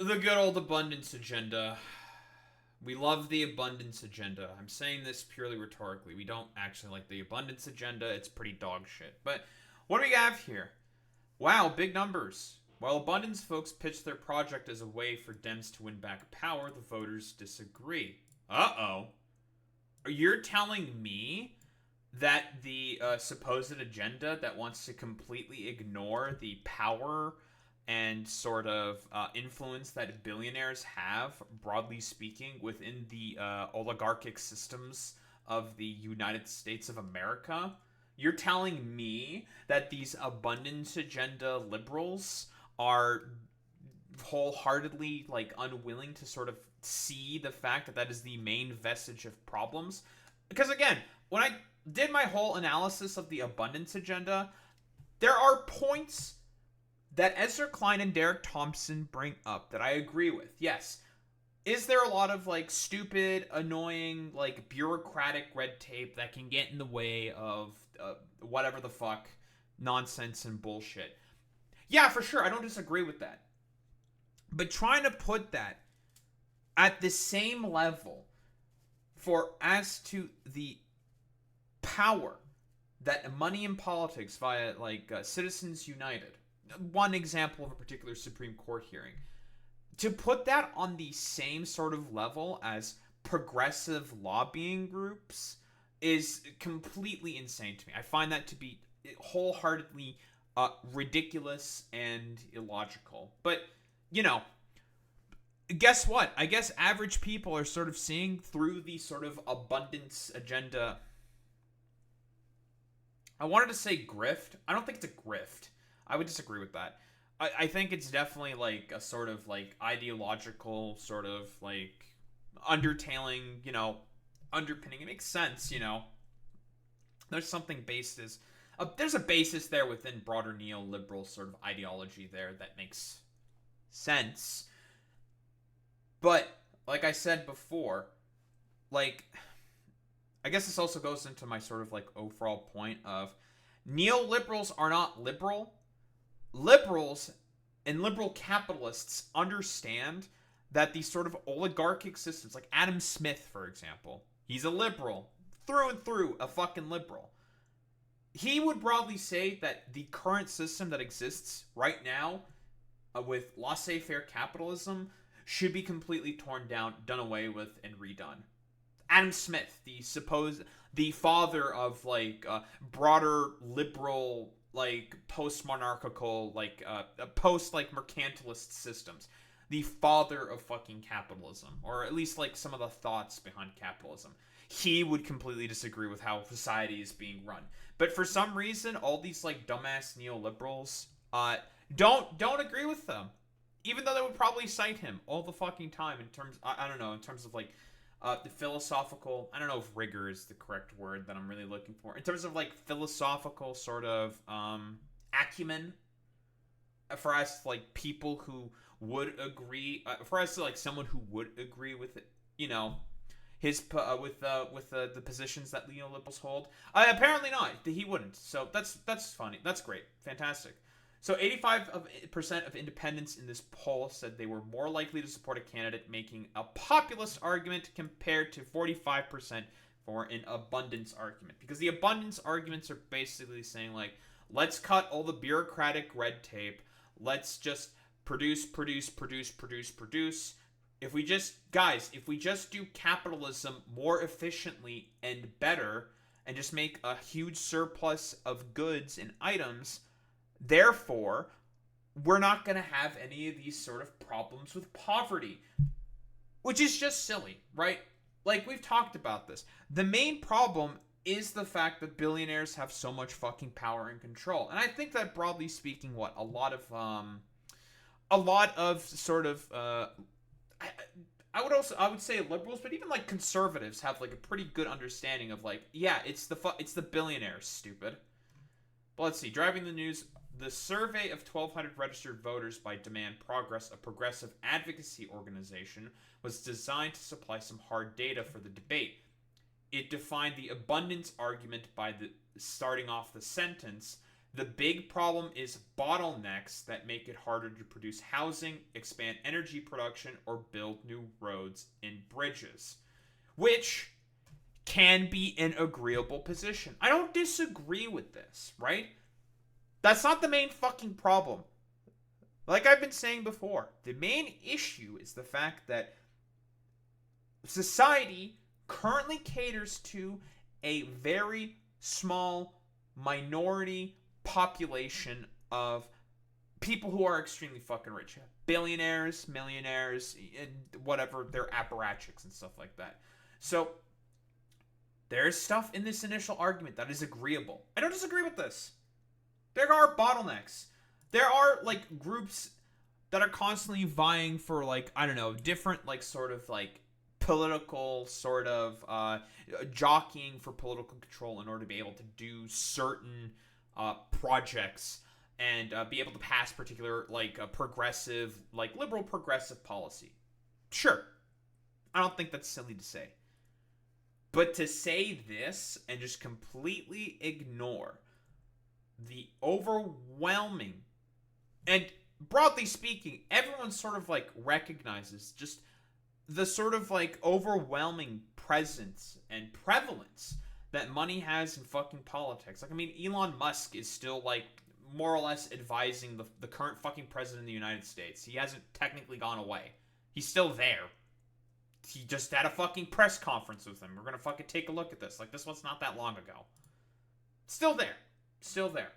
The good old abundance agenda. We love the abundance agenda. I'm saying this purely rhetorically. We don't actually like the abundance agenda. It's pretty dog shit. But what do we have here? Wow, big numbers. While abundance folks pitch their project as a way for Dems to win back power, the voters disagree. Uh-oh. You're telling me that the supposed agenda that wants to completely ignore the power and sort of influence that billionaires have, broadly speaking, within the oligarchic systems of the United States of America. You're telling me that these abundance agenda liberals are wholeheartedly like unwilling to sort of see the fact that that is the main vestige of problems? Because again, when I did my whole analysis of the abundance agenda, there are points that Ezra Klein and Derek Thompson bring up that I agree with. Yes. Is there a lot of like stupid, annoying, like bureaucratic red tape that can get in the way of whatever the fuck nonsense and bullshit? Yeah, for sure. I don't disagree with that. But trying to put that at the same level for as to the power that money in politics via like Citizens United, one example of a particular Supreme Court hearing, to put that on the same sort of level as progressive lobbying groups is completely insane to me. I find that to be wholeheartedly ridiculous and illogical. But, you know, guess what? I guess average people are sort of seeing through the sort of abundance agenda. I wanted to say grift. I don't think it's a grift. I would disagree with that. I think it's definitely like a sort of like ideological sort of like undertailing, underpinning. It makes sense, There's something based as there's a basis there within broader neoliberal sort of ideology there that makes sense. But like I said before, like I guess this also goes into my sort of like overall point of neoliberals are not liberal. Liberals and liberal capitalists understand that these sort of oligarchic systems, like Adam Smith, for example, he's a liberal through and through, a fucking liberal. He would broadly say that the current system that exists right now with laissez-faire capitalism should be completely torn down, done away with, and redone. Adam Smith, the father of like broader liberal, like post-monarchical, like post like mercantilist systems, the father of fucking capitalism, or at least like some of the thoughts behind capitalism. He would completely disagree with how society is being run. But for some reason, all these like dumbass neoliberals don't agree with them, even though they would probably cite him all the fucking time in terms, I don't know, in terms of like the philosophical, I don't know if rigor is the correct word that I'm really looking for, in terms of like philosophical sort of acumen, for us like people who would agree, for us like someone who would agree with it, his with the positions that neoliberals hold. Apparently not. He wouldn't. So that's funny. That's great. Fantastic. So 85% of independents in this poll said they were more likely to support a candidate making a populist argument compared to 45% for an abundance argument. Because the abundance arguments are basically saying like, let's cut all the bureaucratic red tape. Let's just produce. If we just do capitalism more efficiently and better and just make a huge surplus of goods and items, therefore, we're not going to have any of these sort of problems with poverty. Which is just silly, right? Like, we've talked about this. The main problem is the fact that billionaires have so much fucking power and control. And I think that, broadly speaking, a lot of sort of, I would say liberals, but even like conservatives have like a pretty good understanding of like, yeah, it's the billionaires, stupid. But let's see, driving the news. The survey of 1,200 registered voters by Demand Progress, a progressive advocacy organization, was designed to supply some hard data for the debate. It defined the abundance argument by starting off the sentence, The big problem is bottlenecks that make it harder to produce housing, expand energy production, or build new roads and bridges, which can be an agreeable position. I don't disagree with this, right? That's not the main fucking problem. Like I've been saying before, the main issue is the fact that society currently caters to a very small minority population of people who are extremely fucking rich. Billionaires, millionaires, and whatever, their apparatchiks and stuff like that. So, there's stuff in this initial argument that is agreeable. I don't disagree with this. There are bottlenecks. There are, like, groups that are constantly vying for, like, I don't know, different, like, sort of, like, political sort of jockeying for political control in order to be able to do certain projects and be able to pass particular, like, progressive, like, liberal progressive policy. Sure. I don't think that's silly to say. But to say this and just completely ignore the overwhelming, and broadly speaking, everyone sort of like recognizes just the sort of like overwhelming presence and prevalence that money has in fucking politics. Like, I mean, Elon Musk is still like more or less advising the current fucking president of the United States. He hasn't technically gone away. He's still there. He just had a fucking press conference with him. We're gonna fucking take a look at this. Like, this one's not that long ago. Still there. Still there.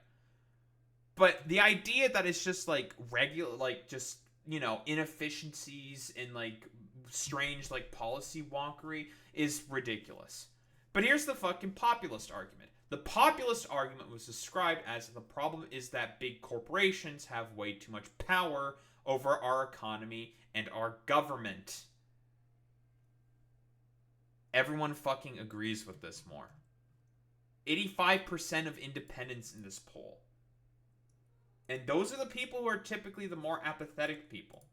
But the idea that it's just, like, regular, like, just, you know, inefficiencies and, like, strange, like, policy wonkery is ridiculous. But here's the fucking populist argument. The populist argument was described as the problem is that big corporations have way too much power over our economy and our government. Everyone fucking agrees with this more. 85% of independents in this poll. And those are the people who are typically the more apathetic people.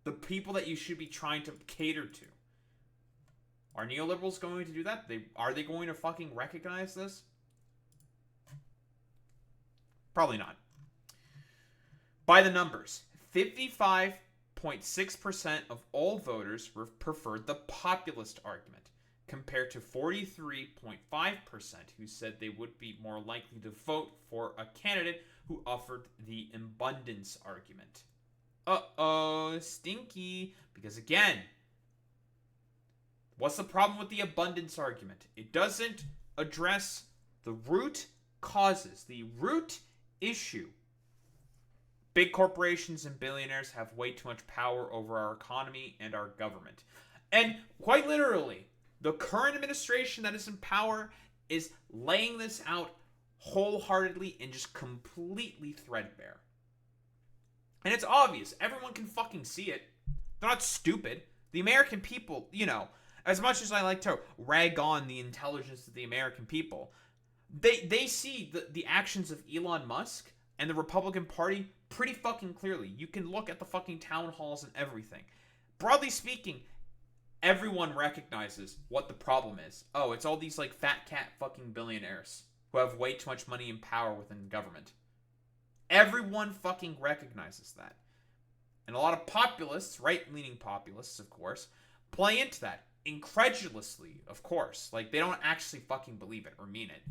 The people that you should be trying to cater to. Are neoliberals going to do that? Are they going to fucking recognize this? Probably not. By the numbers, 55.6% of all voters preferred the populist argument, compared to 43.5% who said they would be more likely to vote for a candidate who offered the abundance argument. Uh-oh, stinky. Because again, what's the problem with the abundance argument? It doesn't address the root causes, the root issue. Big corporations and billionaires have way too much power over our economy and our government. And quite literally, the current administration that is in power is laying this out wholeheartedly and just completely threadbare. And it's obvious. Everyone can fucking see it. They're not stupid. The American people, you know, as much as I like to rag on the intelligence of the American people, they see the actions of Elon Musk and the Republican Party pretty fucking clearly. You can look at the fucking town halls and everything. Broadly speaking, everyone recognizes what the problem is. Oh, it's all these like fat cat fucking billionaires who have way too much money and power within government. Everyone fucking recognizes that. And a lot of populists, right-leaning populists, of course, play into that. Incredulously, of course. Like, they don't actually fucking believe it or mean it.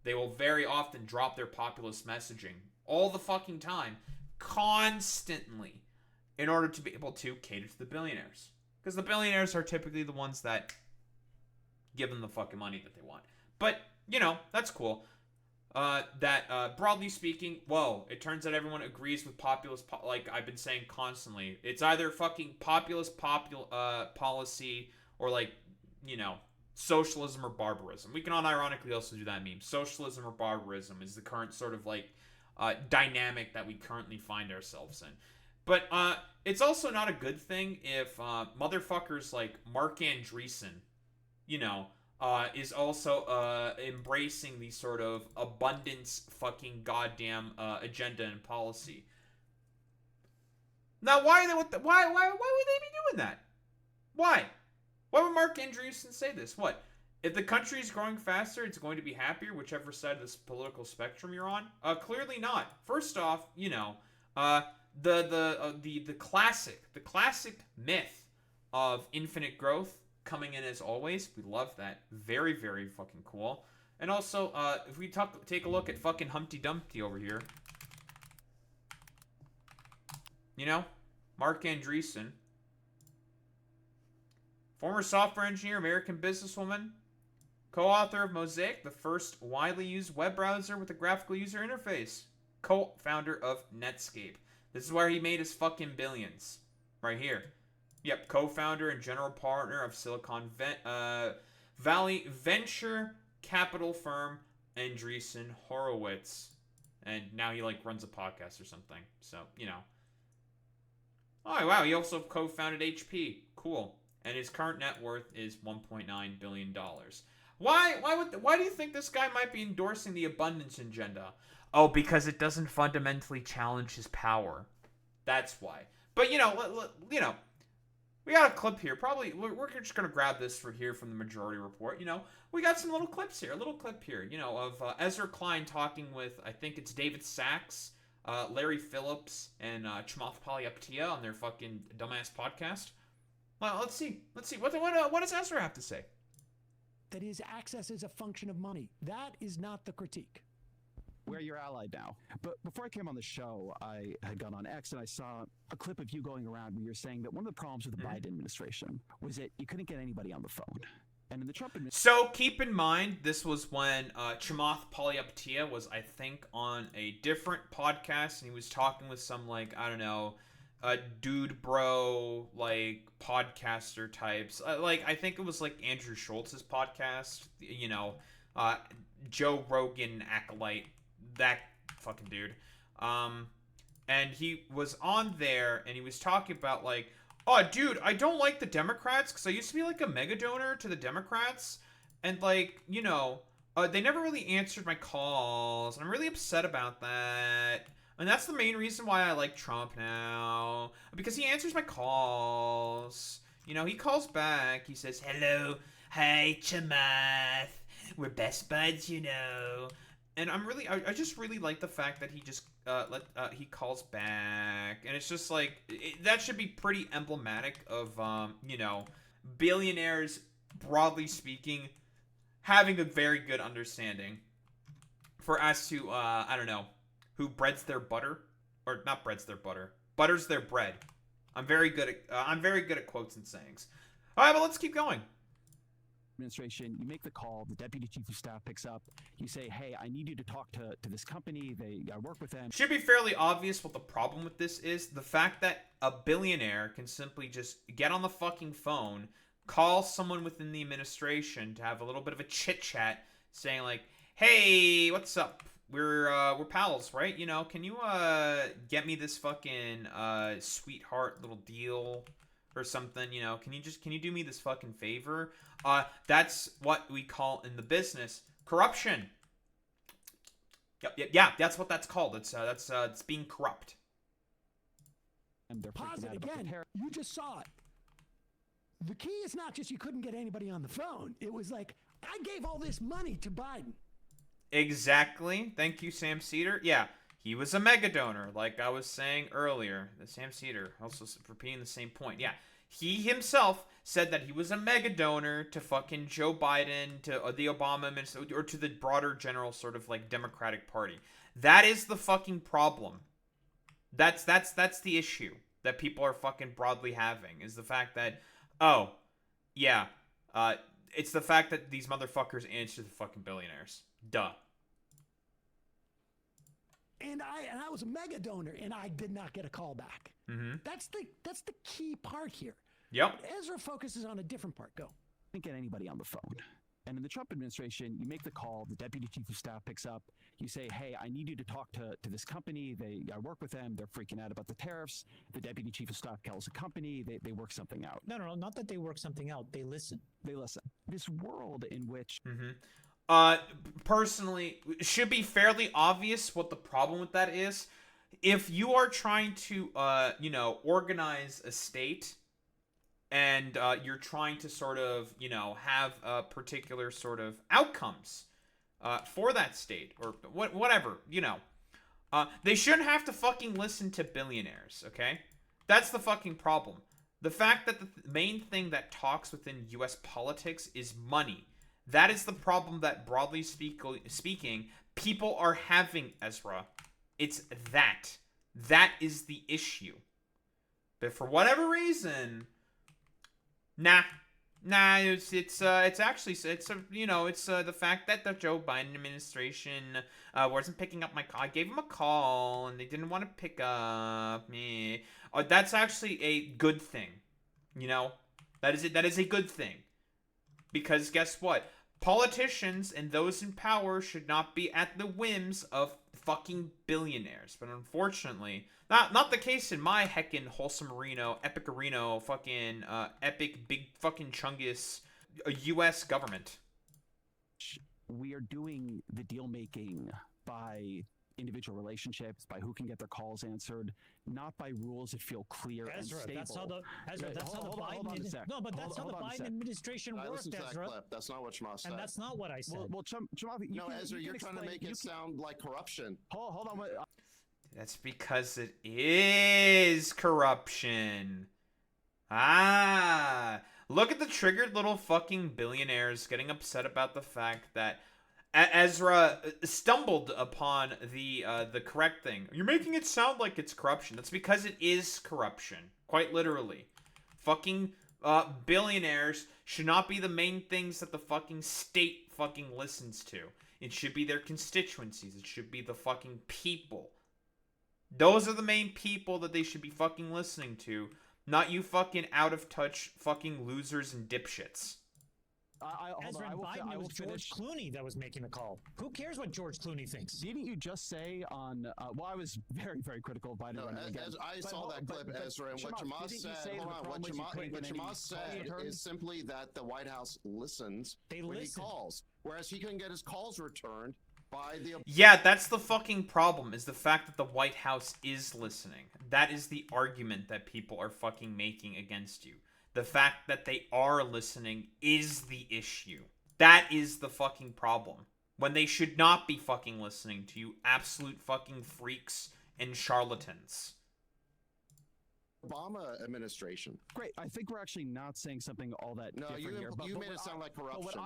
They will very often drop their populist messaging all the fucking time, constantly, in order to be able to cater to the billionaires. Because the billionaires are typically the ones that give them the fucking money that they want. But, you know, that's cool. Broadly speaking, whoa, it turns out everyone agrees with populist, like I've been saying constantly. It's either fucking populist policy or, like, you know, socialism or barbarism. We can unironically also do that meme. Socialism or barbarism is the current sort of, like, dynamic that we currently find ourselves in. But it's also not a good thing if motherfuckers like Mark Andreessen, you know, is also embracing the sort of abundance fucking goddamn agenda and policy. Now, why would they be doing that? Why? Why would Mark Andreessen say this? What? If the country is growing faster, it's going to be happier, whichever side of this political spectrum you're on. Clearly not. First off, uh, the classic myth of infinite growth coming in as always. We love that. Very, very fucking cool. And also, if we take a look at fucking Humpty Dumpty over here, Mark Andreessen, former software engineer, American businesswoman, co-author of Mosaic, the first widely used web browser with a graphical user interface, co-founder of Netscape. This is where he made his fucking billions. Right here. Yep, co-founder and general partner of Silicon Valley venture capital firm Andreessen Horowitz. And now he, runs a podcast or something. So, Oh, wow, he also co-founded HP. Cool. And his current net worth is $1.9 billion. Why do you think this guy might be endorsing the abundance agenda? Oh, because it doesn't fundamentally challenge his power. That's why. But, we got a clip here. Probably, we're just going to grab this from the Majority Report. We got some little clips here. A little clip here, of Ezra Klein talking with, I think it's David Sachs, Larry Phillips, and Chamath Palihapitiya on their fucking dumbass podcast. Well, let's see. What does Ezra have to say? That his access is a function of money. That is not the critique. We're your ally now. But before I came on the show, I had gone on X and I saw a clip of you going around where you're saying that one of the problems with the Biden administration was that you couldn't get anybody on the phone. And in the Trump administration... So keep in mind, this was when Chamath Palihapitiya was, I think, on a different podcast, and he was talking with some, dude bro, podcaster types. I think it was, Andrew Schultz's podcast, Joe Rogan acolyte, that fucking dude. And he was on there, and he was talking about, oh, dude, I don't like the Democrats, because I used to be, a mega donor to the Democrats, and, they never really answered my calls, and I'm really upset about that. And that's the main reason why I like Trump now, because he answers my calls. He calls back, he says, hello, hi, Chamath, we're best buds, And I just really like the fact that he just, he calls back. And it's just that should be pretty emblematic of, billionaires, broadly speaking, having a very good understanding for as to, who breads their butter, or not breads their butter, butters their bread. I'm very good at quotes and sayings. All right, but let's keep going. Administration, you make the call, the deputy chief of staff picks up, you say, hey, I need you to talk to this company, I work with them. Should be fairly obvious what the problem with this is. The fact that a billionaire can simply just get on the fucking phone, call someone within the administration to have a little bit of a chit-chat, saying hey, what's up? We're pals, right? Can you get me this fucking sweetheart little deal or something? Can you do me this fucking favor? That's what we call in the business corruption. Yeah, that's what that's called. It's being corrupt. And they're pause it again. You just saw it. The key is not just you couldn't get anybody on the phone. It was I gave all this money to Biden. Exactly. Thank you, Sam Cedar. Yeah, he was a mega donor, like I was saying earlier. The Sam Cedar also repeating the same point. Yeah, he himself said that he was a mega donor to fucking Joe Biden, to the Obama administration, or to the broader general sort of Democratic Party. That is the fucking problem. That's the issue that people are fucking broadly having, is the fact that, oh, yeah, it's the fact that these motherfuckers answer the fucking billionaires. Duh. And I was a mega donor, and I did not get a call back. Mm-hmm. That's the key part here. Yep. But Ezra focuses on a different part. Go. Can't get anybody on the phone. And in the Trump administration, you make the call, the deputy chief of staff picks up, you say, hey, I need you to talk to this company, I work with them, they're freaking out about the tariffs. The deputy chief of staff calls the company, they work something out. No, not that they work something out, they listen. This world in which... Personally, it should be fairly obvious what the problem with that is. If you are trying to, organize a state, and you're trying to sort of, have a particular sort of outcomes for that state or whatever, they shouldn't have to fucking listen to billionaires, okay? That's the fucking problem. The fact that the main thing that talks within U.S. politics is money. That is the problem that, broadly speaking, people are having, Ezra. It's that. That is the issue. But for whatever reason, it's the fact that the Joe Biden administration wasn't picking up my call. I gave them a call and they didn't want to pick up me. That's actually a good thing. That is a good thing. Because guess what? Politicians and those in power should not be at the whims of fucking billionaires. But unfortunately, not the case in my heckin' wholesome Epic-areno, fucking epic big fucking chungus U.S. government. We are doing the deal making by individual relationships, by who can get their calls answered, not by rules that feel clear and stable. That's how the Biden administration worked, listen to that Ezra. clip. That's not what Chamath said. And that's not what I said. Ezra, you're trying to make it sound like corruption. Hold on. That's because it is corruption. Look at the triggered little fucking billionaires getting upset about the fact that Ezra stumbled upon the correct thing. You're making it sound like it's corruption. That's because it is corruption. Quite literally. Fucking billionaires should not be the main things that the fucking state fucking listens to. It should be their constituencies. It should be the fucking people. Those are the main people that they should be fucking listening to. Not you fucking out of touch fucking losers and dipshits. Ezra and Biden, it was George Clooney that was making the call. Who cares what George Clooney thinks? Didn't you just say on... well, I was very, very critical of Biden. I saw that clip, Ezra, and what Chamath said is simply that the White House listens when he calls, whereas he couldn't get his calls returned by the... Yeah, that's the fucking problem, is the fact that the White House is listening. That is the argument that people are fucking making against you. The fact that they are listening is the issue. That is the fucking problem. When they should not be fucking listening to you absolute fucking freaks and charlatans. Obama administration. Great. I think we're actually not saying something all that different here. You made it sound like corruption.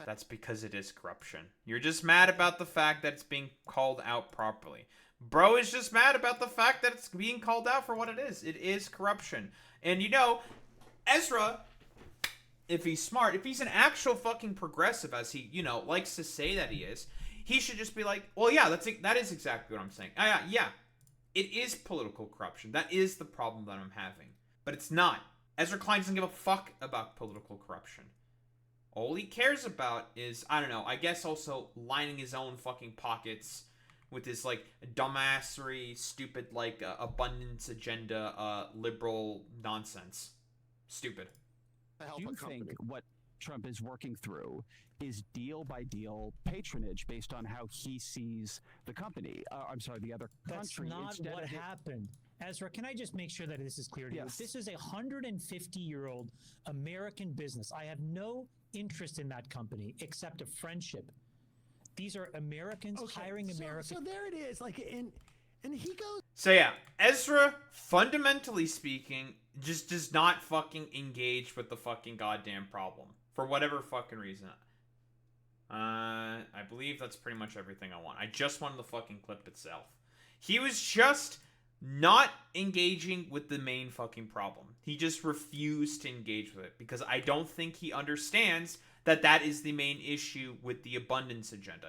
That's because it is corruption. You're just mad about the fact that it's being called out properly. Bro is just mad about the fact that it's being called out for what it is. It is corruption. And Ezra, if he's smart, if he's an actual fucking progressive, as he, likes to say that he is, he should just be like, well, yeah, that is exactly what I'm saying. Yeah. It is political corruption. That is the problem that I'm having. But it's not. Ezra Klein doesn't give a fuck about political corruption. All he cares about is, I guess also lining his own fucking pockets with his, dumbassery, stupid, abundance agenda, liberal nonsense. Stupid. Do you think what Trump is working through is deal-by-deal patronage based on how he sees the company? The other country. That's not what happened. Ezra, can I just make sure that this is clear to you? This is a 150-year-old American business. I have no interest in that company except a friendship. These are Americans hiring Americans. So there it is. And he goes. So yeah, Ezra, fundamentally speaking, just does not fucking engage with the fucking goddamn problem. For whatever fucking reason. I believe that's pretty much everything I want. I just wanted the fucking clip itself. He was just not engaging with the main fucking problem. He just refused to engage with it because I don't think he understands that is the main issue with the abundance agenda.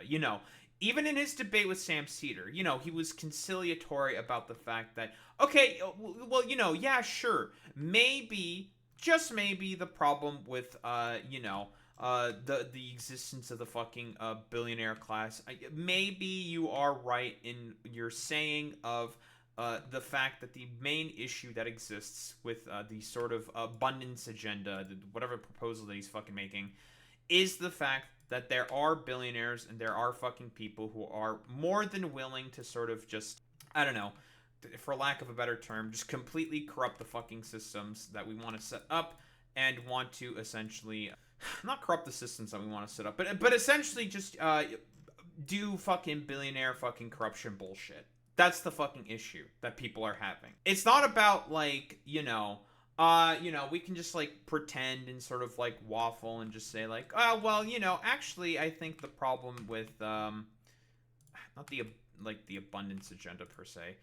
Even in his debate with Sam Cedar, he was conciliatory about the fact that, okay, well, yeah, sure, maybe, just maybe the problem with, the existence of the fucking billionaire class, maybe you are right in your saying of the fact that the main issue that exists with the sort of abundance agenda, whatever proposal that he's fucking making, is the fact that there are billionaires and there are fucking people who are more than willing to sort of just, for lack of a better term, just completely corrupt the fucking systems that we want to set up and want to essentially not corrupt the systems that we want to set up, but essentially just do fucking billionaire fucking corruption bullshit. That's the fucking issue that people are having. It's not about like, we can just like pretend and sort of like waffle and just say like, oh, well, actually I think the problem with not the abundance agenda per se.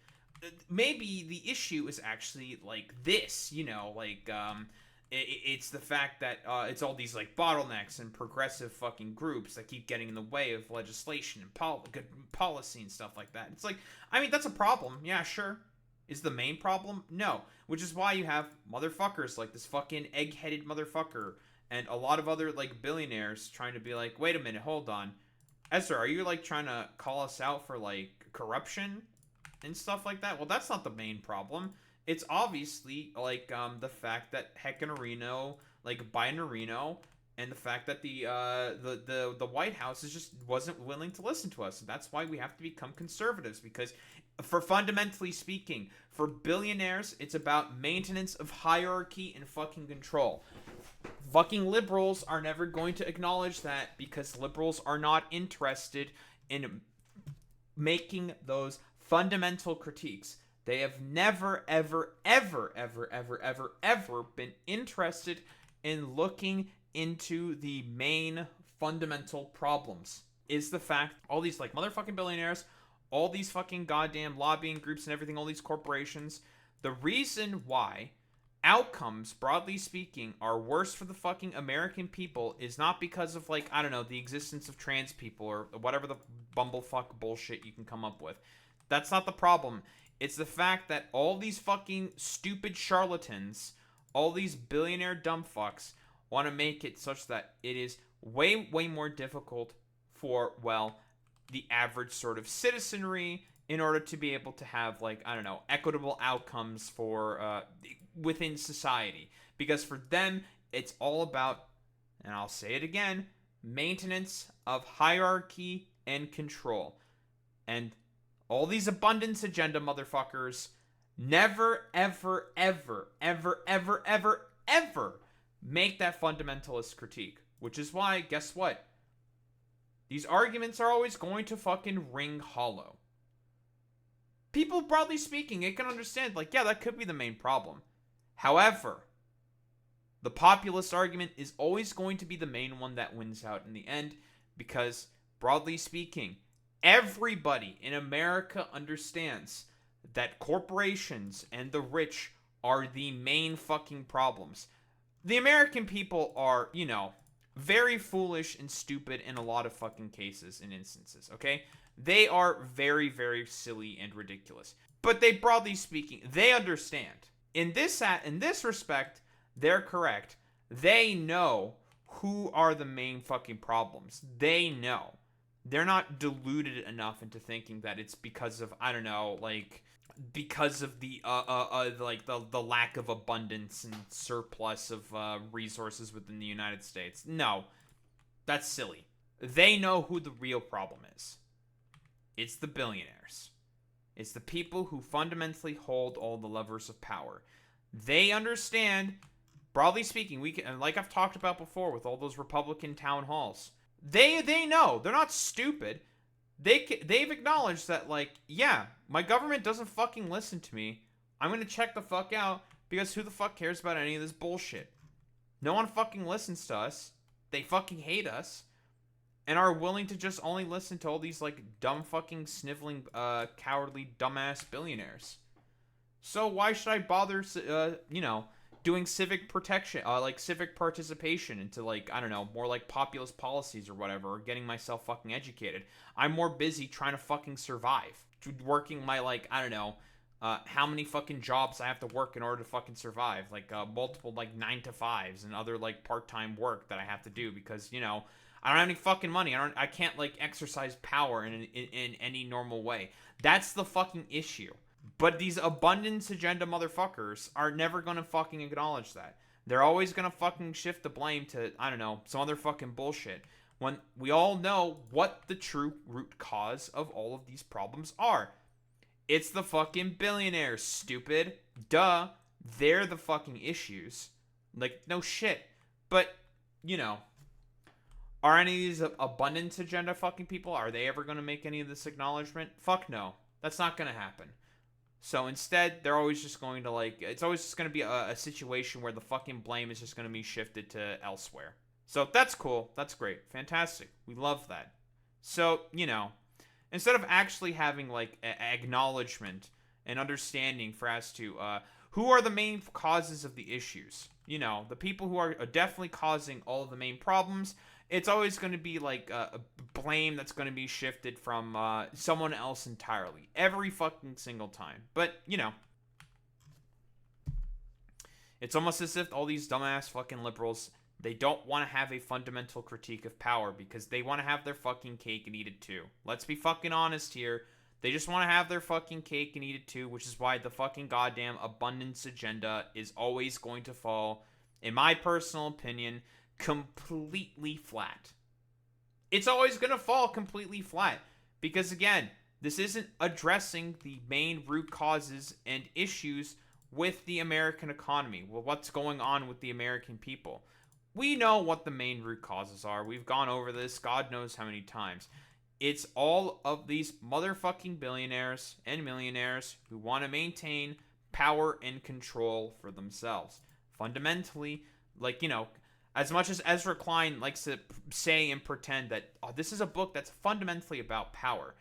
Maybe the issue is actually like this, it's the fact that it's all these like bottlenecks and progressive fucking groups that keep getting in the way of legislation and good policy and stuff like that. It's like, I mean, that's a problem. Yeah, sure. Is the main problem? No. Which is why you have motherfuckers like this fucking egg-headed motherfucker and a lot of other like billionaires trying to be like, wait a minute, hold on. Ezra, are you like trying to call us out for like corruption and stuff like that? Well, that's not the main problem. It's obviously like the fact that Heckinarino, like Bidenarino, and the fact that the White House just wasn't willing to listen to us. And that's why we have to become conservatives, because for fundamentally speaking, for billionaires, it's about maintenance of hierarchy and fucking control. Fucking liberals are never going to acknowledge that, because liberals are not interested in making those fundamental critiques. They have never, ever, ever, ever, ever, ever, ever been interested in looking into the main fundamental problems. Is the fact all these like motherfucking billionaires, all these fucking goddamn lobbying groups and everything, all these corporations, the reason why outcomes, broadly speaking, are worse for the fucking American people is not because of like, I don't know, the existence of trans people or whatever the bumblefuck bullshit you can come up with. That's not the problem. It's the fact that all these fucking stupid charlatans, all these billionaire dumb fucks, want to make it such that it is way, way more difficult for, well, the average sort of citizenry in order to be able to have, like, I don't know, equitable outcomes for, within society. Because for them, it's all about, and I'll say it again, maintenance of hierarchy and control. And all these abundance agenda motherfuckers never, ever, ever, ever, ever, ever, ever make that fundamentalist critique. Which is why, guess what? These arguments are always going to fucking ring hollow. People, broadly speaking, it can understand, like, yeah, that could be the main problem. However, the populist argument is always going to be the main one that wins out in the end, because, broadly speaking, everybody in America understands that corporations and the rich are the main fucking problems. The American people are, very foolish and stupid in a lot of fucking cases and instances, okay? They are very, very silly and ridiculous. But they, broadly speaking, they understand. In this respect, they're correct. They know who are the main fucking problems. They know. They're not deluded enough into thinking that it's because of, I don't know, like, because of the the lack of abundance and surplus of resources within the United States. No, that's silly. They know who the real problem is. It's the billionaires. It's the people who fundamentally hold all the levers of power. They understand, broadly speaking, like I've talked about before with all those Republican town halls. They know. They're not stupid. They've acknowledged that, like, yeah, my government doesn't fucking listen to me. I'm gonna check the fuck out, because who the fuck cares about any of this bullshit? No one fucking listens to us. They fucking hate us. And are willing to just only listen to all these, like, dumb fucking sniveling, cowardly, dumbass billionaires. So why should I bother, doing civic protection, like civic participation into, like, I don't know, more like populist policies or whatever, or getting myself fucking educated? I'm more busy trying to fucking survive. Working my, like, I don't know, how many fucking jobs I have to work in order to fucking survive. Like, multiple, like, 9-to-5s and other, like, part-time work that I have to do because, I don't have any fucking money. I can't, like, exercise power in any normal way. That's the fucking issue. But these abundance agenda motherfuckers are never gonna fucking acknowledge that. They're always gonna fucking shift the blame to, I don't know, some other fucking bullshit. When we all know what the true root cause of all of these problems are. It's the fucking billionaires, stupid. Duh. They're the fucking issues. Like, no shit. But, you know, are any of these abundance agenda fucking people, are they ever going to make any of this acknowledgement? Fuck no. That's not going to happen. So instead, they're always just going to, like, it's always just going to be a situation where the fucking blame is just going to be shifted to elsewhere. So that's cool. That's great. Fantastic. We love that. So, you know, instead of actually having, like, acknowledgement and understanding for as to who are the main causes of the issues, you know, the people who are definitely causing all of the main problems, it's always going to be like a blame that's going to be shifted from someone else entirely. Every fucking single time. But, you know, it's almost as if all these dumbass fucking liberals, they don't want to have a fundamental critique of power because they want to have their fucking cake and eat it too. Let's be fucking honest here. They just want to have their fucking cake and eat it too, which is why the fucking goddamn abundance agenda is always going to fall, in my personal opinion, completely flat. It's always going to fall completely flat because, again, this isn't addressing the main root causes and issues with the American economy. Well, what's going on with the American people? We know what the main root causes are. We've gone over this God knows how many times. It's all of these motherfucking billionaires and millionaires who want to maintain power and control for themselves. Fundamentally, like, you know, as much as Ezra Klein likes to say and pretend that this is a book that's fundamentally about power,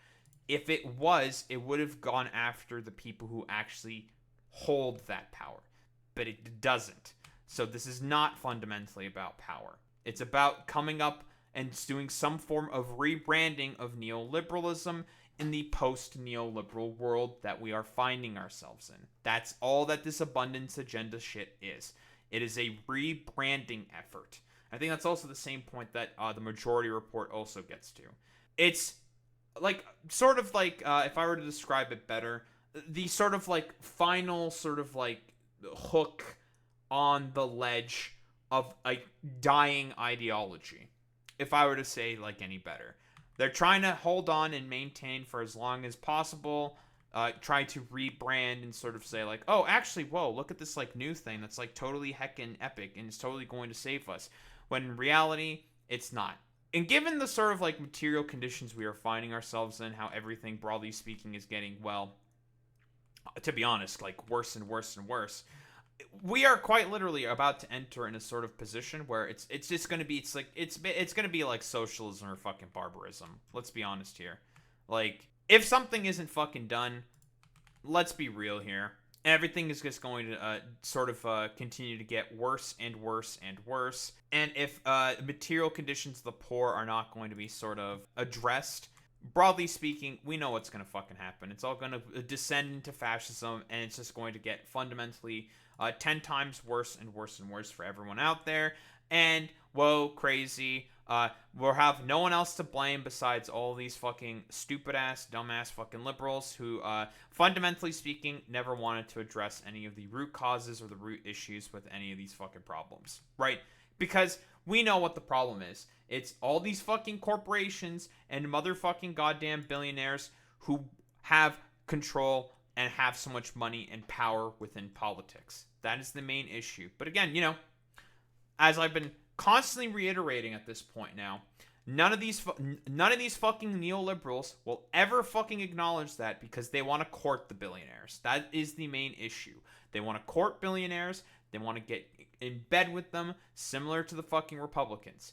if it was, it would have gone after the people who actually hold that power. But it doesn't. So this is not fundamentally about power. It's about coming up and doing some form of rebranding of neoliberalism in the post-neoliberal world that we are finding ourselves in. That's all that this abundance agenda shit is. It is a rebranding effort. I think that's also the same point that the majority report also gets to. It's like, sort of like, if I were to describe it better, the sort of like final sort of like hook on the ledge of a dying ideology. If I were to say like any better. They're trying to hold on and maintain for as long as possible, try to rebrand and sort of say like, oh, actually, whoa, look at this like new thing that's like totally heckin' epic and it's totally going to save us. When in reality, it's not. And given the sort of like material conditions we are finding ourselves in, how everything, broadly speaking, is getting, well, to be honest, like worse and worse and worse, we are quite literally about to enter in a sort of position where it's just going to be, it's going to be like socialism or fucking barbarism. Let's be honest here. Like, if something isn't fucking done, let's be real here. Everything is just going to sort of continue to get worse and worse and worse. And if material conditions of the poor are not going to be sort of addressed, broadly speaking, we know what's going to fucking happen. It's all going to descend into fascism, and it's just going to get fundamentally 10 times worse and worse and worse for everyone out there. And, whoa, crazy. We'll have no one else to blame besides all these fucking stupid-ass, dumbass fucking liberals who, fundamentally speaking, never wanted to address any of the root causes or the root issues with any of these fucking problems. Right? Because we know what the problem is. It's all these fucking corporations and motherfucking goddamn billionaires who have control and have so much money and power within politics. That is the main issue. But again, you know, as I've been constantly reiterating at this point now, none of these fucking neoliberals will ever fucking acknowledge that because they want to court the billionaires. That is the main issue. They want to court billionaires. They want to get in bed with them, similar to the fucking Republicans.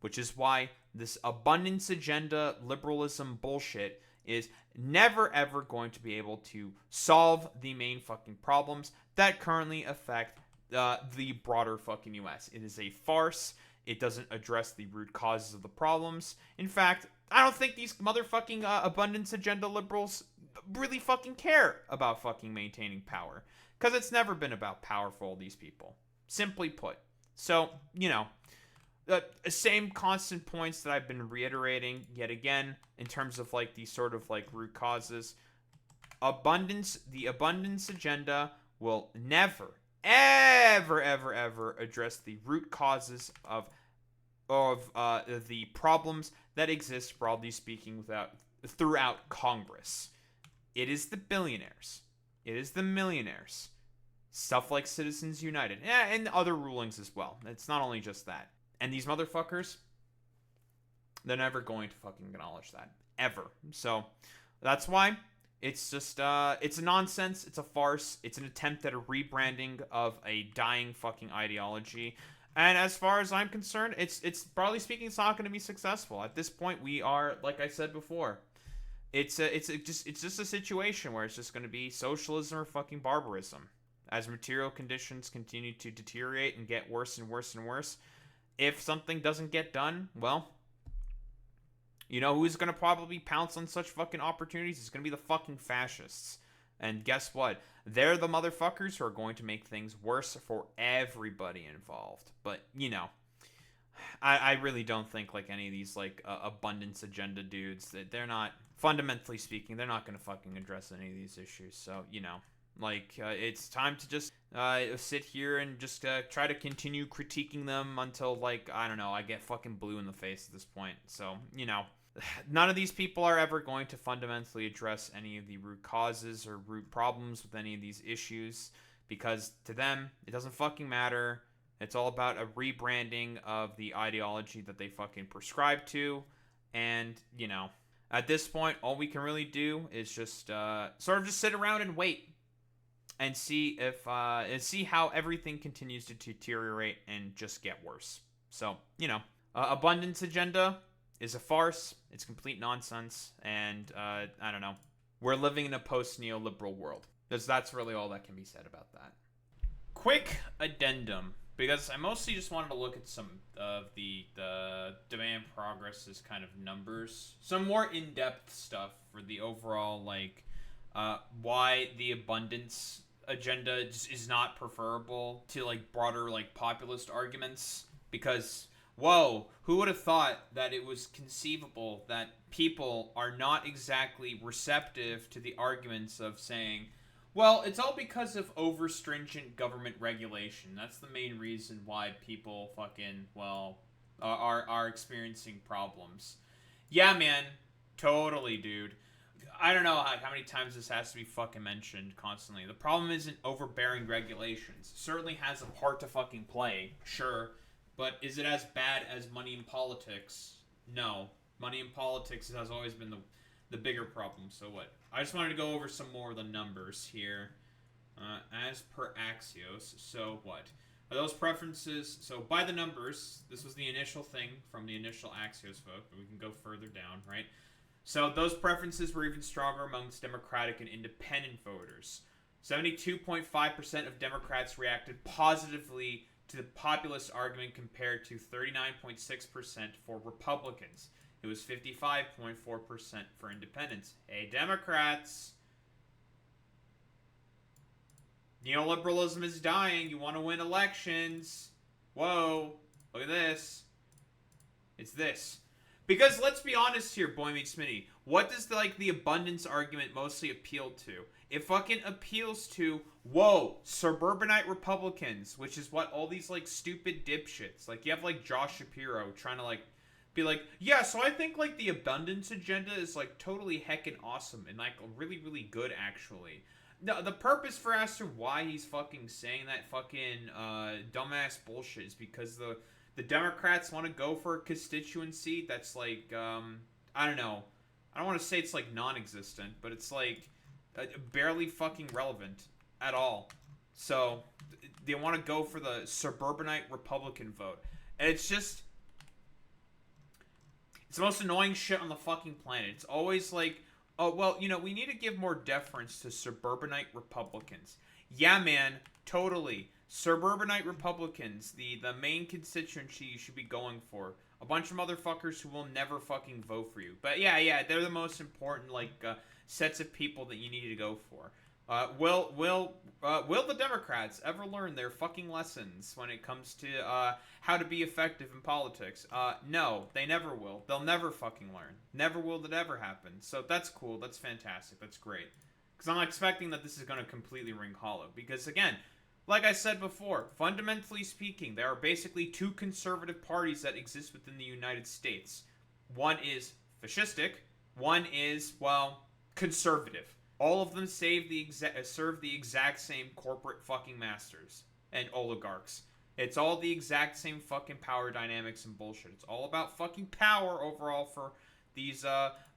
Which is why this abundance agenda liberalism bullshit is never ever going to be able to solve the main fucking problems that currently affect the broader fucking US. It is a farce. It doesn't address the root causes of the problems. In fact, I don't think these motherfucking abundance agenda liberals really fucking care about fucking maintaining power. Because it's never been about power for all these people. Simply put. So, you know, the same constant points that I've been reiterating yet again in terms of like these sort of like root causes. The abundance agenda will never, ever address the root causes of the problems that exist, broadly speaking, throughout Congress. It is the billionaires. It is the millionaires. Stuff like Citizens United. Yeah, and other rulings as well. It's not only just that. And these motherfuckers, they're never going to fucking acknowledge that. Ever. So, that's why it's just, it's a nonsense. It's a farce. It's an attempt at a rebranding of a dying fucking ideology. And as far as I'm concerned, it's broadly speaking, it's not going to be successful. At this point, we are, like I said before, it's just a situation where it's just going to be socialism or fucking barbarism. As material conditions continue to deteriorate and get worse and worse and worse, if something doesn't get done, well, you know who's going to probably pounce on such fucking opportunities? It's going to be the fucking fascists. And guess what? They're the motherfuckers who are going to make things worse for everybody involved. But, you know, I really don't think, like, any of these, like, abundance agenda dudes, that they're not, fundamentally speaking, they're not going to fucking address any of these issues. So, you know, like, it's time to just sit here and just try to continue critiquing them until, like, I don't know, I get fucking blue in the face at this point. So, you know, none of these people are ever going to fundamentally address any of the root causes or root problems with any of these issues, because to them, it doesn't fucking matter. It's all about a rebranding of the ideology that they fucking prescribe to. And, you know, at this point, all we can really do is just sort of just sit around and wait and see if see how everything continues to deteriorate and just get worse. So, you know, abundance agenda is a farce. It's complete nonsense. And I don't know. We're living in a post-neoliberal world. That's really all that can be said about that. Quick addendum, because I mostly just wanted to look at some of the demand progress's kind of numbers. Some more in-depth stuff for the overall, like, why the abundance agenda is not preferable to, like, broader, like, populist arguments. Because, whoa, who would have thought that it was conceivable that people are not exactly receptive to the arguments of saying, well, it's all because of over-stringent government regulation. That's the main reason why people fucking, well, are experiencing problems. Yeah, man. Totally, dude. I don't know how many times this has to be fucking mentioned constantly. The problem isn't overbearing regulations. It certainly has a part to fucking play, sure. But is it as bad as money in politics? No. Money in politics has always been the bigger problem. So what? I just wanted to go over some more of the numbers here. As per Axios. So what? Are those preferences? So by the numbers, this was the initial thing from the initial Axios vote, but we can go further down, right? So those preferences were even stronger amongst Democratic and Independent voters. 72.5% of Democrats reacted positively to the populist argument compared to 39.6% for Republicans. It was 55.4% for Independents. Hey, Democrats! Neoliberalism is dying. You want to win elections. Whoa. Look at this. It's this. Because let's be honest here, Boy Meets Smitty. What does the abundance argument mostly appeal to? It fucking appeals to, whoa, suburbanite Republicans, which is what all these stupid dipshits. You have Josh Shapiro trying to be yeah, so I think the abundance agenda is totally heckin' awesome and really, really good actually. No, the purpose for as to why he's fucking saying that fucking dumbass bullshit is because the Democrats want to go for a constituency that's I don't know. I don't want to say it's non-existent, but it's barely fucking relevant at all. So they want to go for the suburbanite Republican vote. And it's just, it's the most annoying shit on the fucking planet. It's always oh, well, we need to give more deference to suburbanite Republicans. Yeah, man, totally. Suburbanite Republicans, the main constituency you should be going for. A bunch of motherfuckers who will never fucking vote for you. But yeah, they're the most important, sets of people that you need to go for. Will the Democrats ever learn their fucking lessons when it comes to how to be effective in politics? No, they never will. They'll never fucking learn. Never will that ever happen. So that's cool. That's fantastic. That's great. Because I'm expecting that this is going to completely ring hollow. Because again, like I said before, fundamentally speaking, there are basically two conservative parties that exist within the United States. One is fascistic. One is, well, conservative. All of them serve the exact same corporate fucking masters and oligarchs. It's all the exact same fucking power dynamics and bullshit. It's all about fucking power overall for these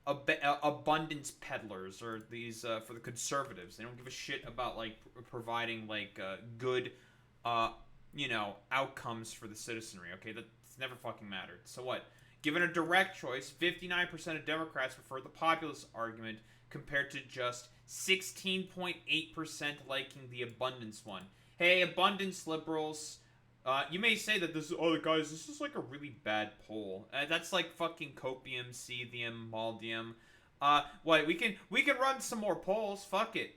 abundance peddlers, or these for the conservatives. They don't give a shit about like providing like good outcomes for the citizenry. Okay, that's never fucking mattered. So what? Given a direct choice, 59% of Democrats prefer the populist argument compared to just 16.8% liking the abundance one. Hey, abundance liberals, you may say that this is like a really bad poll. That's like fucking copium, cesium, maldium. What, we can run some more polls. Fuck it.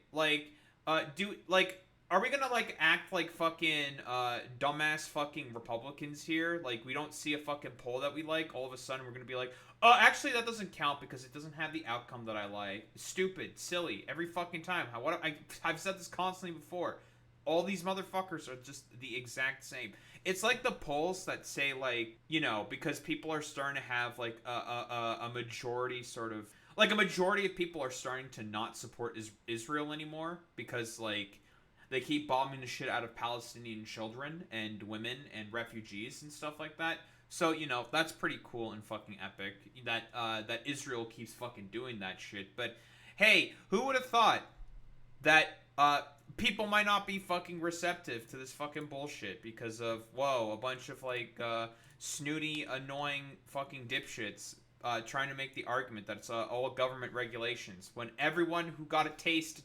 Are we gonna like act like fucking dumbass fucking Republicans here? Like, we don't see a fucking poll that we like, all of a sudden we're gonna be like, actually that doesn't count because it doesn't have the outcome that I like. Stupid, silly, every fucking time. I've said this constantly before. All these motherfuckers are just the exact same. It's like the polls that say, like, because people are starting to have like a majority sort of, like, a majority of people are starting to not support Israel anymore because like they keep bombing the shit out of Palestinian children and women and refugees and stuff like that. So, that's pretty cool and fucking epic that Israel keeps fucking doing that shit. But hey, who would have thought that people might not be fucking receptive to this fucking bullshit because of, a bunch of like snooty, annoying fucking dipshits trying to make the argument that it's all government regulations, when everyone who got a taste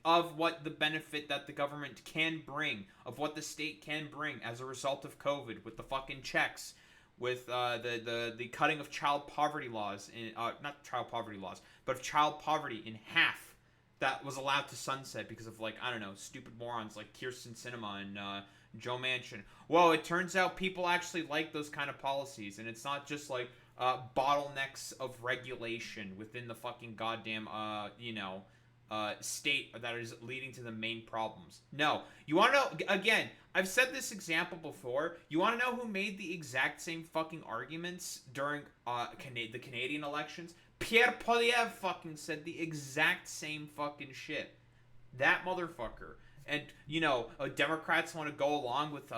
of what the benefit that the government can bring, of what the state can bring as a result of COVID, with the fucking checks, with the cutting of child poverty laws, not child poverty laws, but of child poverty in half, that was allowed to sunset because of, like, I don't know, stupid morons like Kirsten Sinema and Joe Manchin. Well, it turns out people actually like those kind of policies, and it's not just like bottlenecks of regulation within the fucking goddamn state that is leading to the main problems. No. You want to know, again, I've said this example before. You want to know who made the exact same fucking arguments during the Canadian elections? Pierre Poilievre fucking said the exact same fucking shit. That motherfucker. And, Democrats want to go along with,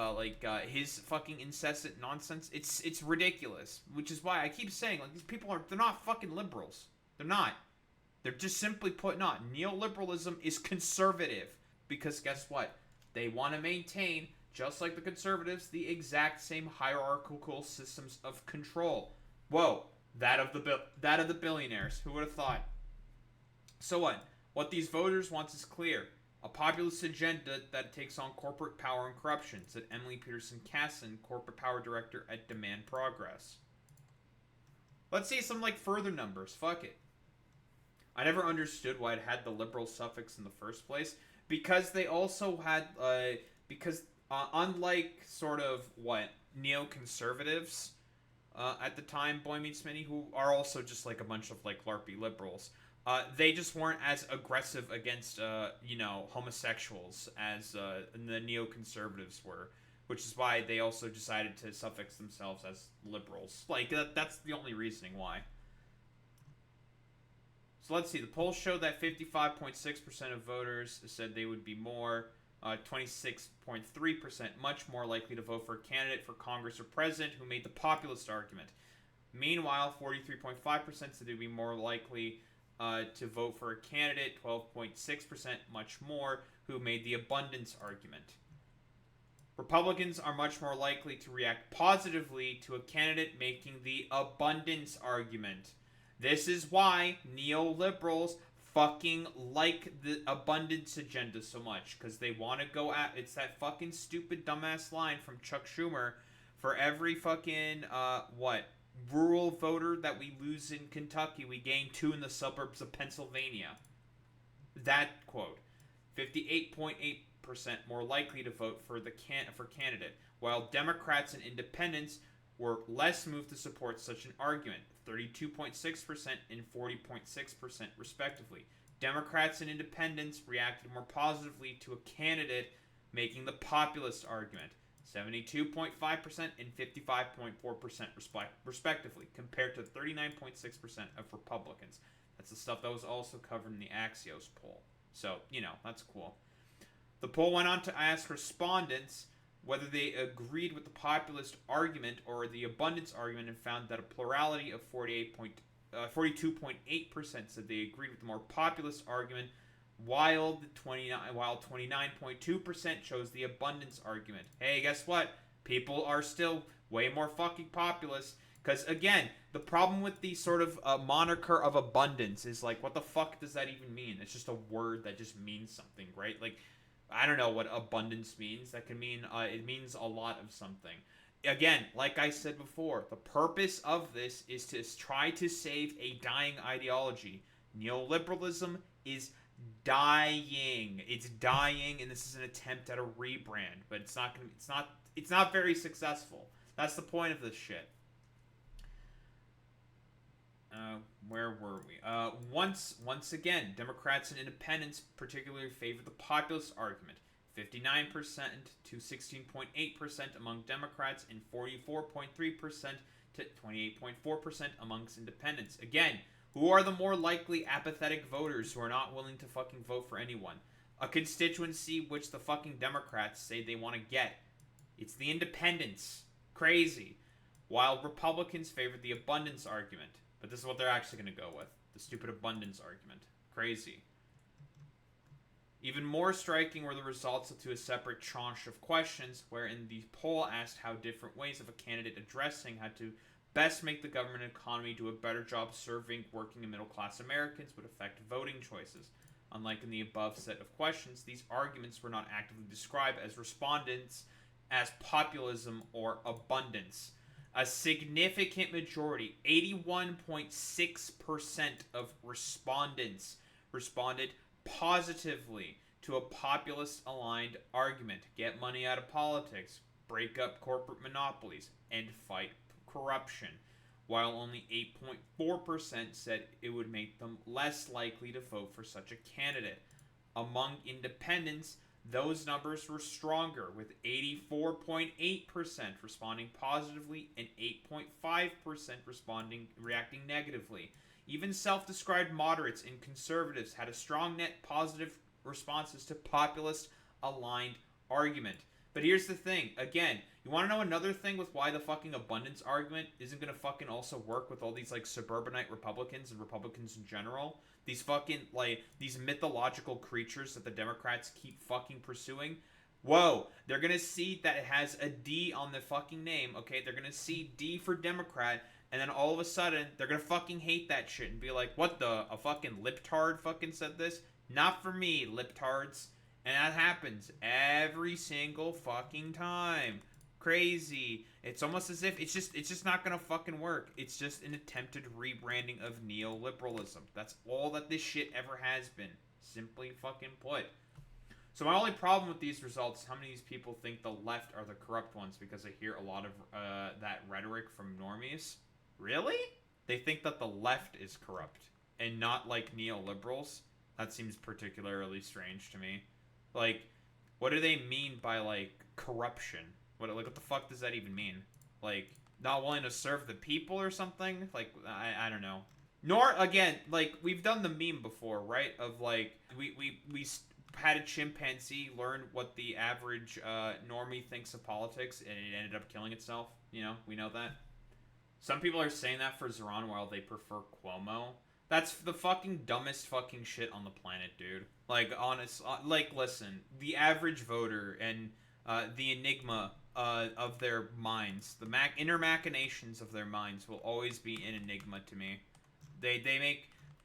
his fucking incessant nonsense. It's ridiculous. Which is why I keep saying, like, these people they're not fucking liberals. They're not. They're just simply put not. Neoliberalism is conservative. Because guess what? They want to maintain, just like the conservatives, the exact same hierarchical systems of control. Whoa. That of the billionaires. Who would have thought? So what? What these voters want is clear. A populist agenda that takes on corporate power and corruption, said Emily Peterson-Casson, corporate power director at Demand Progress. Let's see some further numbers. Fuck it. I never understood why it had the liberal suffix in the first place, because they also had unlike sort of neoconservatives at the time, Boy Meets Minnie, who are also just like a bunch of LARPy liberals. They just weren't as aggressive against homosexuals as the neoconservatives were, which is why they also decided to suffix themselves as liberals. That's the only reasoning why. So let's see. The polls show that 55.6% of voters said they would be 26.3% much more likely to vote for a candidate for Congress or president who made the populist argument. Meanwhile, 43.5% said they'd be more likely to vote for a candidate, 12.6% much more, who made the abundance argument. Republicans are much more likely to react positively to a candidate making the abundance argument. This is why neoliberals fucking like the abundance agenda so much, because they want to go at it's that fucking stupid dumbass line from Chuck Schumer: for every fucking rural voter that we lose in Kentucky, we gain 2 in the suburbs of Pennsylvania. That quote. 58.8% more likely to vote for candidate, while Democrats and independents were less moved to support such an argument, 32.6% and 40.6% respectively. Democrats and independents reacted more positively to a candidate making the populist argument, 72.5% and 55.4% respectively, compared to 39.6% of Republicans. That's the stuff that was also covered in the Axios poll. So, that's cool. The poll went on to ask respondents whether they agreed with the populist argument or the abundance argument, and found that a plurality of 42.8% said they agreed with the more populist argument, while 29.2% chose the abundance argument. Hey, guess what? People are still way more fucking populist. Because, again, the problem with the sort of moniker of abundance is, like, what the fuck does that even mean? It's just a word that just means something, right? Like, I don't know what abundance means. That can mean, it means a lot of something. Again, like I said before, the purpose of this is to try to save a dying ideology. Neoliberalism is dying. It's dying, and this is an attempt at a rebrand, but it's not very successful. That's the point of this shit. Where were we? Once again, Democrats and independents particularly favor the populist argument. 59% to 16.8% among Democrats, and 44.3% to 28.4% amongst independents. Again, who are the more likely apathetic voters who are not willing to fucking vote for anyone? A constituency which the fucking Democrats say they want to get. It's the independents. Crazy. While Republicans favor the abundance argument. But this is what they're actually going to go with. The stupid abundance argument. Crazy. Even more striking were the results to a separate tranche of questions, wherein the poll asked how different ways of a candidate addressing how to best make the government and economy do a better job serving working and middle-class Americans would affect voting choices. Unlike in the above set of questions, these arguments were not actively described as respondents as populism or abundance. A significant majority, 81.6% of respondents responded positively to a populist-aligned argument. Get money out of politics, break up corporate monopolies, and fight corruption. While only 8.4% said it would make them less likely to vote for such a candidate. Among independents, those numbers were stronger, with 84.8% responding positively and 8.5% reacting negatively. Even self-described moderates and conservatives had a strong net positive responses to populist-aligned argument. But here's the thing, again, you want to know another thing with why the fucking abundance argument isn't going to fucking also work with all these, like, suburbanite Republicans and Republicans in general? These fucking, like, these mythological creatures that the Democrats keep fucking pursuing? Whoa, they're going to see that it has a D on the fucking name, okay? They're going to see D for Democrat, and then all of a sudden, they're going to fucking hate that shit and be like, what the, a fucking liptard fucking said this? Not for me, liptards. And that happens every single fucking time. Crazy. It's almost as if it's just not gonna fucking work. It's just an attempted rebranding of neoliberalism. That's all that this shit ever has been. Simply fucking put. So my only problem with these results is how many of these people think the left are the corrupt ones, because I hear a lot of that rhetoric from normies. Really? They think that the left is corrupt and not like neoliberals? That seems particularly strange to me. Like, what do they mean by, like, corruption? What the fuck does that even mean? Like, not willing to serve the people or something? Like, I don't know. Nor, again, like, we've done the meme before, right? Of, like, we had a chimpanzee learn what the average normie thinks of politics, and it ended up killing itself. You know, we know that. Some people are saying that for Zeron while they prefer Cuomo. That's the fucking dumbest fucking shit on the planet, dude. Like, honest, like, listen, the average voter and the enigma of their minds, the inner machinations of their minds will always be an enigma to me. They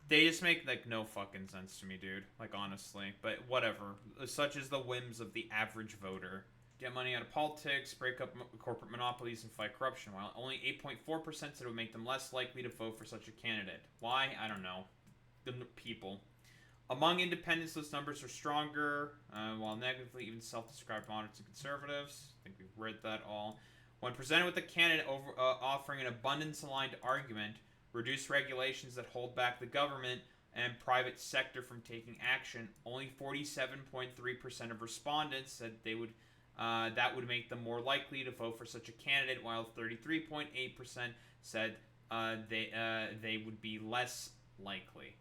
just make, like, no fucking sense to me, dude. Like, honestly. But whatever. Such is the whims of the average voter. Get money out of politics, break up corporate monopolies, and fight corruption, while only 8.4% said it would make them less likely to vote for such a candidate. Why? I don't know. The people. Among independents, those numbers are stronger, while negatively, even self-described moderates and conservatives. I think we've read that all. When presented with a candidate offering an abundance-aligned argument, reduce regulations that hold back the government and private sector from taking action, only 47.3% of respondents said they would that would make them more likely to vote for such a candidate, while 33.8% said they would be less likely.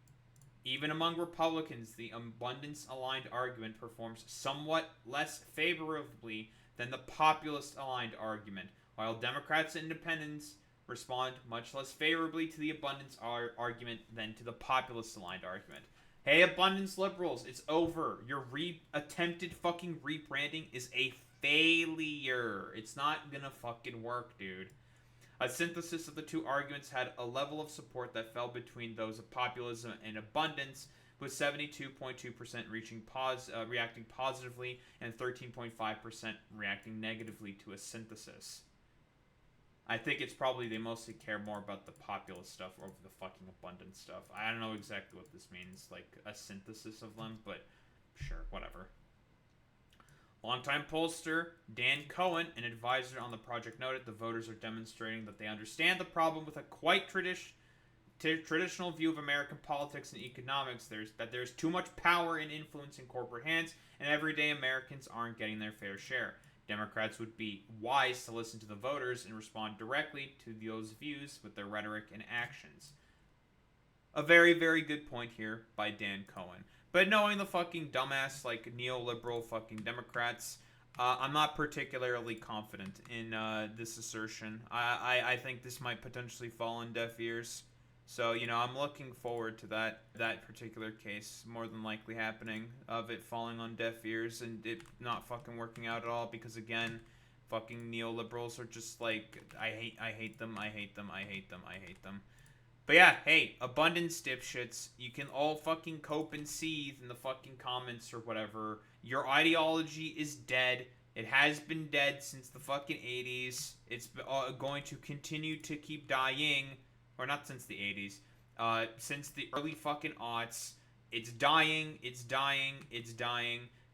Even among Republicans, the abundance-aligned argument performs somewhat less favorably than the populist-aligned argument, while Democrats and independents respond much less favorably to the abundance argument than to the populist-aligned argument. Hey, abundance liberals, it's over. Your attempted fucking rebranding is a failure. It's not gonna fucking work, dude. A synthesis of the two arguments had a level of support that fell between those of populism and abundance, with 72.2% reacting positively and 13.5% reacting negatively to a synthesis. I think it's probably they mostly care more about the populist stuff over the fucking abundance stuff. I don't know exactly what this means, like a synthesis of them, but sure, whatever. Longtime pollster Dan Cohen, an advisor on the project, noted the voters are demonstrating that they understand the problem with a quite traditional view of American politics and economics. There's too much power and influence in corporate hands, and everyday Americans aren't getting their fair share. Democrats would be wise to listen to the voters and respond directly to those views with their rhetoric and actions. A very, very good point here by Dan Cohen. But knowing the fucking dumbass, like, neoliberal fucking Democrats, I'm not particularly confident in this assertion. I think this might potentially fall on deaf ears. So, you know, I'm looking forward to that particular case more than likely happening, of it falling on deaf ears and it not fucking working out at all, because, again, fucking neoliberals are just like, I hate them. But yeah, hey, abundance dipshits, you can all fucking cope and seethe in the fucking comments or whatever. Your ideology is dead. It has been dead since the fucking 80s. It's going to continue to keep dying. Or not since the 80s. Since the early fucking aughts. It's dying.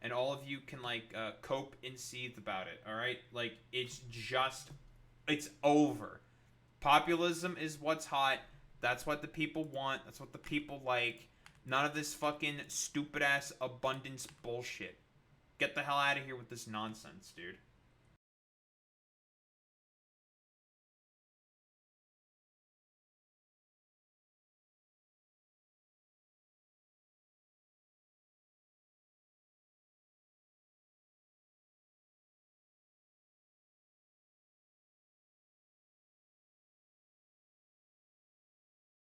And all of you can, like, cope and seethe about it, alright? Like, it's over. Populism is what's hot. That's what the people want. That's what the people like. None of this fucking stupid-ass abundance bullshit. Get the hell out of here with this nonsense, dude.